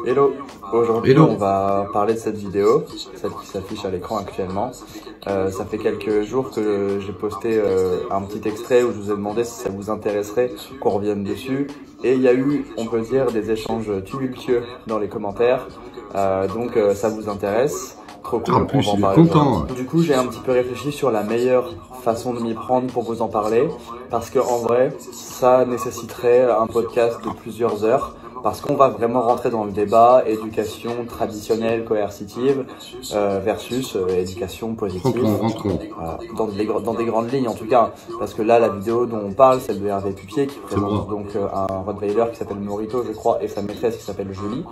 Hello, aujourd'hui on va parler de cette vidéo, celle qui s'affiche à l'écran actuellement. Ça fait quelques jours que j'ai posté un petit extrait où je vous ai demandé si ça vous intéresserait qu'on revienne dessus. Et il y a eu, on peut dire, des échanges tumultueux dans les commentaires. Donc ça vous intéresse. Trop cool, en plus, il est content. Du coup, j'ai un petit peu réfléchi sur la meilleure façon de m'y prendre pour vous en parler. Parce que en vrai, ça nécessiterait un podcast de plusieurs heures. Parce qu'on va vraiment rentrer dans le débat éducation traditionnelle coercitive versus éducation positive. Dans des grandes lignes en tout cas. Parce que là, la vidéo dont on parle, celle de Hervé Pupier qui présente donc un Rottweiler qui s'appelle Morito, je crois, et sa maîtresse qui s'appelle Julie.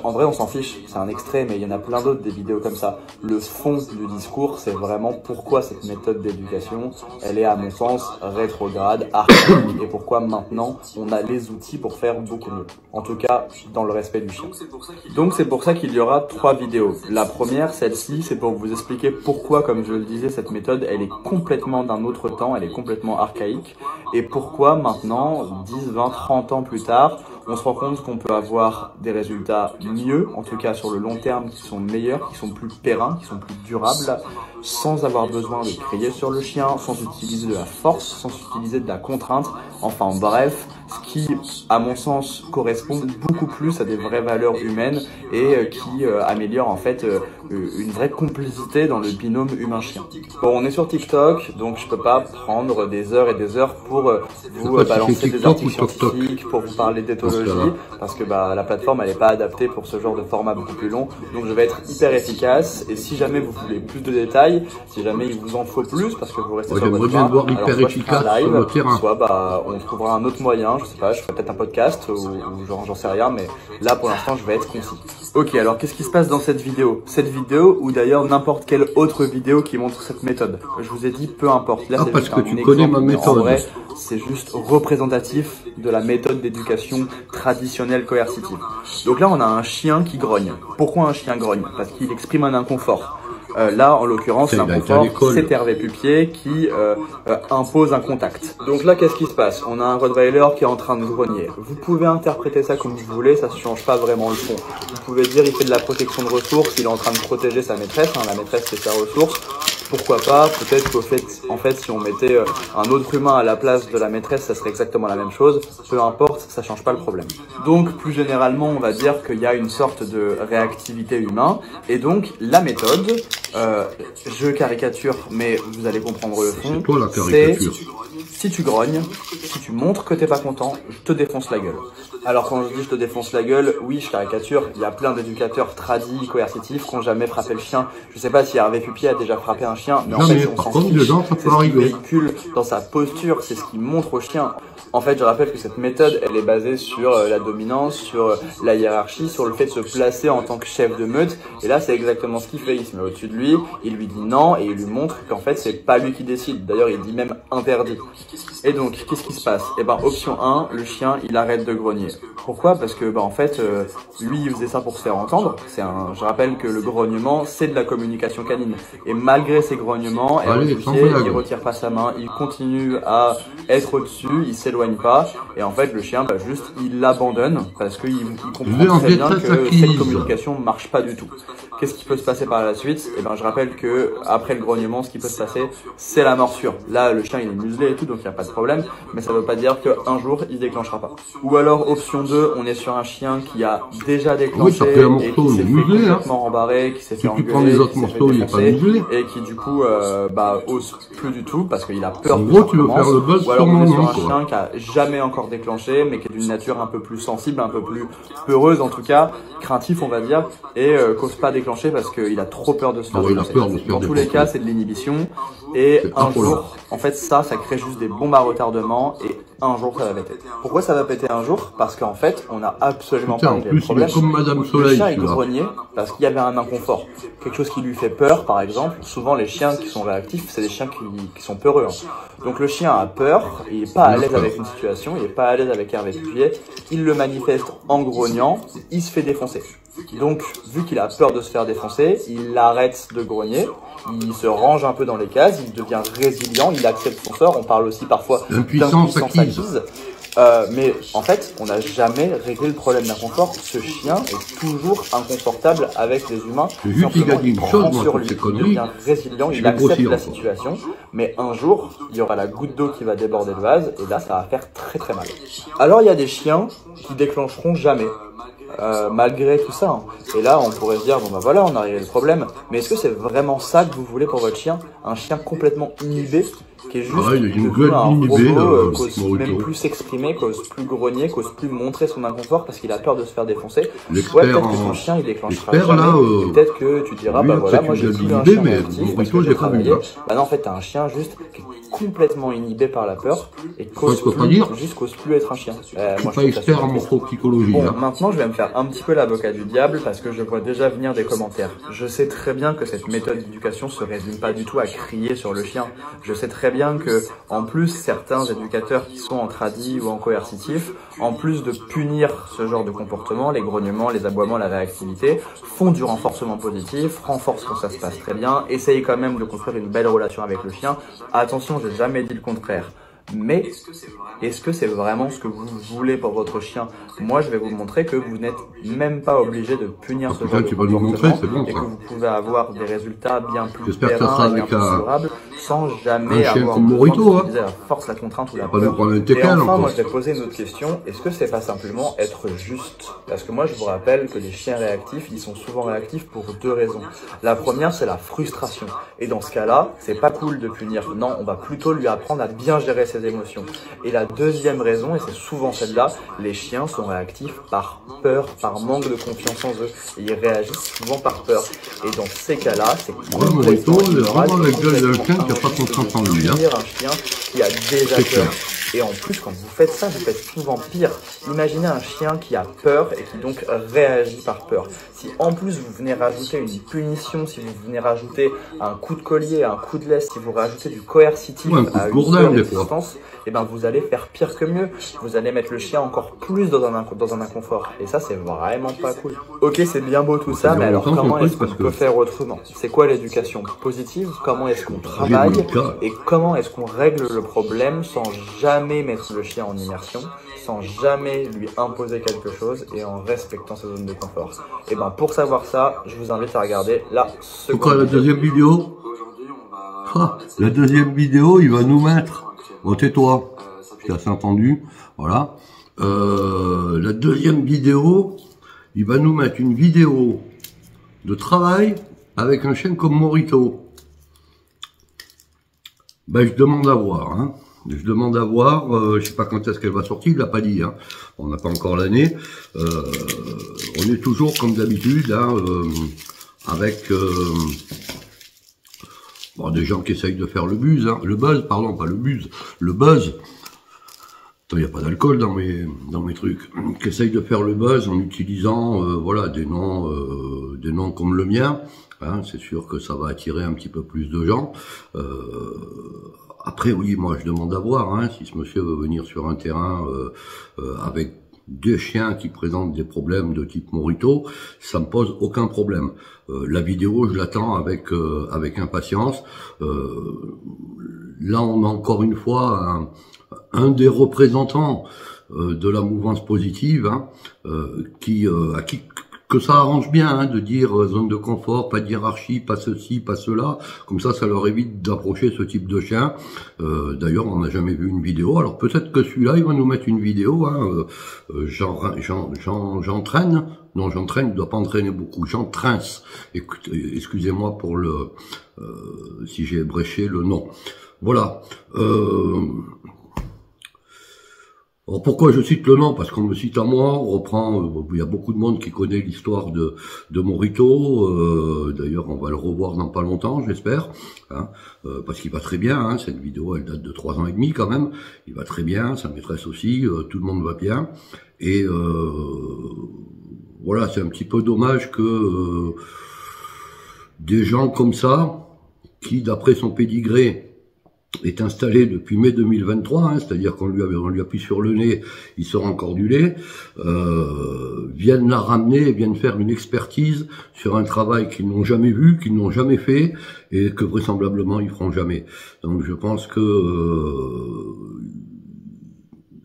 En vrai, on s'en fiche, c'est un extrait, mais il y en a plein d'autres des vidéos comme ça. Le fond du discours, c'est vraiment pourquoi cette méthode d'éducation, elle est à mon sens rétrograde, archaïque, et pourquoi maintenant on a les outils pour faire beaucoup mieux. En tout cas, dans le respect du chien. Donc c'est pour ça qu'il y aura 3 vidéos. La première, celle-ci, c'est pour vous expliquer pourquoi, comme je le disais, cette méthode, elle est complètement d'un autre temps, elle est complètement archaïque. Et pourquoi maintenant, 10, 20, 30 ans plus tard, on se rend compte qu'on peut avoir des résultats mieux, en tout cas sur le long terme, qui sont meilleurs, qui sont plus pérennes, qui sont plus durables, sans avoir besoin de crier sur le chien, sans utiliser de la force, sans utiliser de la contrainte. Enfin bref, ce qui, à mon sens, correspond beaucoup plus à des vraies valeurs humaines et qui améliore en fait une vraie complicité dans le binôme humain-chien. Bon, on est sur TikTok, donc je peux pas prendre des heures et des heures pour vous balancer des articles scientifiques, pour vous parler d'éthologie, parce que la plateforme elle est pas adaptée pour ce genre de format beaucoup plus long. Donc je vais être hyper efficace, et si jamais vous voulez plus de détails, si jamais il vous en faut plus, parce que vous restez sur votre train, alors soit je ferai un live, soit on trouvera un autre moyen, je sais pas, je ferai peut-être un podcast ou genre j'en sais rien, mais là pour l'instant je vais être concis. Ok, alors qu'est-ce qui se passe dans cette vidéo? Cette vidéo, ou d'ailleurs n'importe quelle autre vidéo qui montre cette méthode. Je vous ai dit peu importe. Là, parce que tu connais ma méthode. En vrai, c'est juste représentatif de la méthode d'éducation traditionnelle coercitive. Donc là, on a un chien qui grogne. Pourquoi un chien grogne? Parce qu'il exprime un inconfort. Là, en l'occurrence, l'inconfort, c'est Hervé Pupier qui impose un contact. Donc là, qu'est-ce qui se passe? On a un Rottweiler qui est en train de grogner. Vous pouvez interpréter ça comme vous voulez, ça ne change pas vraiment le fond. Vous pouvez dire il fait de la protection de ressources, il est en train de protéger sa maîtresse, la maîtresse c'est sa ressource. Pourquoi pas? Peut-être qu'au fait, si on mettait un autre humain à la place de la maîtresse, ça serait exactement la même chose. Peu importe, ça change pas le problème. Donc, plus généralement, on va dire qu'il y a une sorte de réactivité humaine. Et donc, la méthode, je caricature, mais vous allez comprendre le fond. C'est toi la caricature. Si tu grognes, si tu montres que t'es pas content, je te défonce la gueule. Alors quand je dis je te défonce la gueule, oui je caricature, il y a plein d'éducateurs tradis, coercitifs qui n'ont jamais frappé le chien. Je sais pas si Hervé Pupier a déjà frappé un chien, mais en fait on s'en fiche, c'est ce qu'il véhicule dans sa posture, c'est ce qu'il montre au chien. En fait je rappelle que cette méthode elle est basée sur la dominance, sur la hiérarchie, sur le fait de se placer en tant que chef de meute. Et là c'est exactement ce qu'il fait, il se met au-dessus de lui, il lui dit non et il lui montre qu'en fait c'est pas lui qui décide. D'ailleurs il dit même interdit. Et donc, qu'est-ce qui se passe? Eh ben, option 1, le chien, il arrête de grogner. Pourquoi? Parce que, en fait, lui, il faisait ça pour se faire entendre. Je rappelle que le grognement, c'est de la communication canine. Et malgré ces grognements, il retire pas sa main, il continue à être au-dessus, il s'éloigne pas. Et en fait, le chien, juste, il l'abandonne parce qu'il comprend très bien que cette communication marche pas du tout. Qu'est-ce qui peut se passer par la suite? Eh ben, je rappelle que, après le grognement, ce qui peut se passer, c'est la morsure. Là, le chien, il est muselé et tout, donc il n'y a pas de problème, mais ça veut pas dire qu'un jour il déclenchera pas. Ou alors option 2, on est sur un chien qui a déjà déclenché et qui s'est fait complètement rembarrer, qui s'est fait engueuler, qui s'est fait défoncer et qui du coup ose plus du tout parce qu'il a peur. En gros, tu veux faire le buzz. Ou alors on est sur un chien qui a jamais encore déclenché mais qui est d'une nature un peu plus sensible, un peu plus peureuse en tout cas, craintif on va dire, et qu'ose pas déclencher parce qu'il a trop peur de se faire défoncer. Dans tous les cas c'est de l'inhibition et un jour en fait ça crée juste des bombes à retardement et un jour ça va péter. Pourquoi ça va péter un jour? Parce qu'en fait on a absolument pas réglé le problème. Comme Madame Le Soleil, chien il grognait parce qu'il y avait un inconfort, quelque chose qui lui fait peur par exemple. Souvent les chiens qui sont réactifs c'est des chiens qui sont peureux. Donc le chien a peur, il est pas à l'aise avec une situation, il est pas à l'aise avec Hervé Pupier, il le manifeste en grognant, il se fait défoncer. Donc vu qu'il a peur de se faire défoncer, il arrête de grogner, il se range un peu dans les cases, il devient résilient, il accepte son sort. On parle aussi parfois d'impuissance acquise. Mais en fait, on n'a jamais réglé le problème d'inconfort. Ce chien est toujours inconfortable avec les humains. Juste, il a dit une chose, moi, sur toutes lui, ces il conneries. devient résilient, il accepte la situation. Mais un jour, il y aura la goutte d'eau qui va déborder le vase, et là, ça va faire très très mal. Alors, il y a des chiens qui déclencheront jamais. Malgré tout ça. Et là, on pourrait se dire, bon bah voilà, on a réglé le problème. Mais est-ce que c'est vraiment ça que vous voulez pour votre chien? Un chien complètement inhibé, qui est juste il a une gueule inhibée, qu'ose même plus s'exprimer, qu'ose plus grogner, qu'ose plus montrer son inconfort parce qu'il a peur de se faire défoncer. Ouais, peut-être que ton chien, il déclenchera jamais. Peut-être que tu diras, bah voilà, moi j'ai plus un chien réactif parce que j'ai travaillé. Bah non, en fait, t'as un chien juste qui est complètement inhibé par la peur et cause plus être un chien. Je suis pas expert en morphopsychologie. Bon, maintenant, je vais me faire un petit peu l'avocat du diable parce que je vois déjà venir des commentaires. Je sais très bien que cette méthode d'éducation se résume pas du tout à crier sur le chien. Je sais très bien que, en plus, certains éducateurs qui sont en tradi ou en coercitif, en plus de punir ce genre de comportement, les grognements, les aboiements, la réactivité, font du renforcement positif, renforcent quand ça se passe très bien, essayent quand même de construire une belle relation avec le chien. Attention, j'ai jamais dit le contraire. Mais est-ce que c'est vraiment ce que vous voulez pour votre chien? Moi, je vais vous montrer que vous n'êtes même pas obligé de punir ce genre de comportement et que vous pouvez avoir des résultats bien plus pérennes, bien plus durables, sans jamais avoir utiliser la force, la contrainte ou la peur. Et enfin, moi, je vais poser une autre question. Est-ce que c'est pas simplement être juste? Parce que moi, je vous rappelle que les chiens réactifs, ils sont souvent réactifs pour deux raisons. La première, c'est la frustration. Et dans ce cas-là, c'est pas cool de punir. Non, on va plutôt lui apprendre à bien gérer ses émotions. Et la deuxième raison, et c'est souvent celle-là, les chiens sont réactifs par peur, par manque de confiance en eux. Et ils réagissent souvent par peur. Et dans ces cas-là, c'est complètement immoral. Un chien qui n'a pas confiance en lui. Un chien qui a déjà peur. Et en plus, quand vous faites ça, vous faites souvent pire. Imaginez un chien qui a peur et qui donc réagit par peur. Si en plus vous venez rajouter une punition, si vous venez rajouter un coup de collier, un coup de laisse, si vous rajoutez du coercitif à une résistance, et ben vous allez faire pire que mieux. Vous allez mettre le chien encore plus dans un inconfort. Et ça, c'est vraiment pas cool. Ok, c'est bien beau tout ça, mais alors comment est-ce qu'on peut faire autrement? C'est quoi l'éducation positive? Comment est-ce qu'on travaille? Et comment est-ce qu'on règle le problème sans jamais mettre le chien en immersion, sans jamais lui imposer quelque chose et en respectant sa zone de confort? Et ben pour savoir ça, je vous invite à regarder la seconde. Pourquoi la deuxième vidéo? La deuxième vidéo, il va nous mettre. Bon, tais-toi, je t'ai assez entendu. Voilà. La deuxième vidéo, il va nous mettre une vidéo de travail avec un chien comme Morito. Ben, je demande à voir, hein. Je demande à voir, je sais pas quand est-ce qu'elle va sortir, il l'a pas dit, hein. On n'a pas encore l'année. On est toujours comme d'habitude, hein, avec bon, des gens qui essayent de faire le buzz, hein. Le buzz, pardon, pas le buzz, le buzz. Il n'y a pas d'alcool dans mes trucs. Qui essayent de faire le buzz en utilisant, voilà, des noms comme le mien. Hein, c'est sûr que ça va attirer un petit peu plus de gens. Après, oui, moi, je demande à voir, hein, si ce monsieur veut venir sur un terrain avec des chiens qui présentent des problèmes de type Morito, ça me pose aucun problème. La vidéo, je l'attends avec impatience. Là, on a encore une fois un des représentants de la mouvance positive, hein, à qui que ça arrange bien, hein, de dire zone de confort, pas de hiérarchie, pas ceci, pas cela. Comme ça leur évite d'approcher ce type de chien. D'ailleurs, on n'a jamais vu une vidéo. Alors peut-être que celui-là, il va nous mettre une vidéo. Hein, j'entraîne. Non, j'entraîne, il doit pas entraîner beaucoup. J'entraîne. Écoutez, excusez-moi pour le si j'ai bréché le nom. Voilà. Alors pourquoi je cite le nom? Parce qu'on me cite à moi, on reprend, il y a beaucoup de monde qui connaît l'histoire de Morito, d'ailleurs on va le revoir dans pas longtemps, j'espère, hein, parce qu'il va très bien, hein, cette vidéo elle date de 3 ans et demi quand même, il va très bien, sa maîtresse aussi, tout le monde va bien, et voilà, c'est un petit peu dommage que des gens comme ça, qui d'après son pédigré, est installé depuis mai 2023, hein, c'est-à-dire qu'on lui appuie sur le nez, il sort encore du lait, viennent la ramener et viennent faire une expertise sur un travail qu'ils n'ont jamais vu, qu'ils n'ont jamais fait, et que vraisemblablement ils feront jamais. Donc je pense que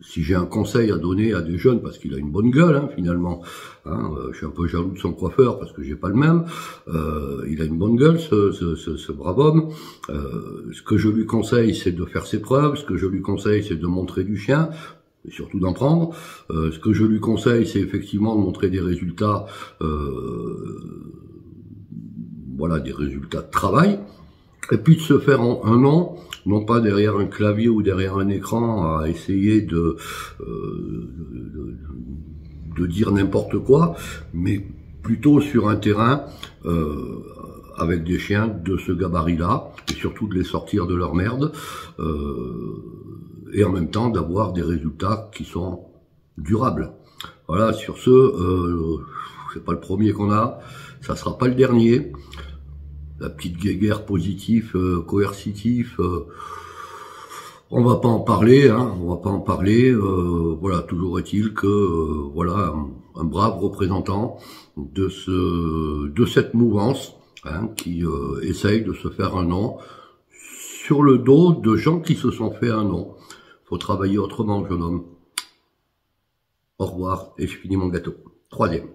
si j'ai un conseil à donner à des jeunes, parce qu'il a une bonne gueule, hein, finalement, je suis un peu jaloux de son coiffeur parce que j'ai pas le même, il a une bonne gueule, ce brave homme. Ce que je lui conseille, c'est de faire ses preuves. Ce que je lui conseille, c'est de montrer du chien, et surtout d'en prendre. Ce que je lui conseille, c'est effectivement de montrer des résultats, voilà, des résultats de travail. Et puis de se faire un nom, non pas derrière un clavier ou derrière un écran à essayer de dire n'importe quoi, mais plutôt sur un terrain avec des chiens de ce gabarit-là, et surtout de les sortir de leur merde, et en même temps d'avoir des résultats qui sont durables. Voilà, sur ce, c'est pas le premier qu'on a, ça sera pas le dernier. La petite guéguerre positif, coercitif, on va pas en parler, hein, on va pas en parler. Voilà, toujours est-il que voilà un brave représentant de cette mouvance, hein, qui essaye de se faire un nom sur le dos de gens qui se sont fait un nom. Faut travailler autrement, jeune homme. Au revoir et je finis mon gâteau. 3e.